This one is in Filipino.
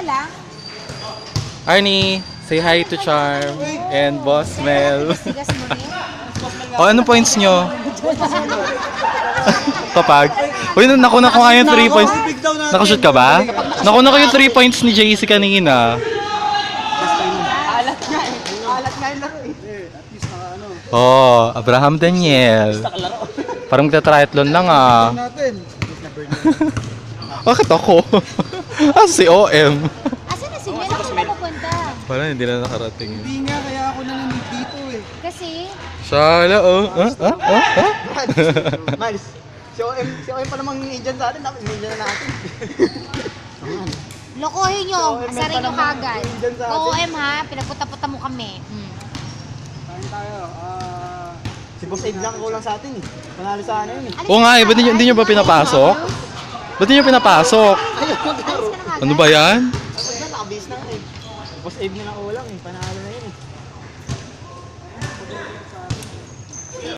lang. Arnie, say hi to Charm and Boss Mel. Sigas mo rin. O, ano points nyo? Kapag? Uy, nakuna ko nga yung 3 points. Nakashoot ka ba? Nakuna ko yung 3 points ni JC kanina. Alat nga yung laro eh. At least ano. Oh, Abraham Daniel. Parang magta-triathlon lang ah. Natin. Bakit ako? Ah, si OM. Asan na si Mel? Ako na pupunta. Parang hindi na nakarating. Hindi nga, kaya ako na nandito eh. Kasi, Shala, oh. Miles, si OM pa namang agent sa atin, dapat hindi na natin. lokohin nyo. So, Asarin nyo may kagad. dyan sa atin. OM ha, pinagpunta-punta mo kami. Kain tayo. Si Boss Abe lang kulang sa atin eh. Panalo sa ano yun eh. Oo nga, eh, ba't hindi nyo ba pinapasok? Ba't hindi nyo pinapasok? Alis ka na kagad. Ano ba yan? Tapos na, nakabase na nga eh. Boss Abe na lang kulang eh. Panalo na yun eh.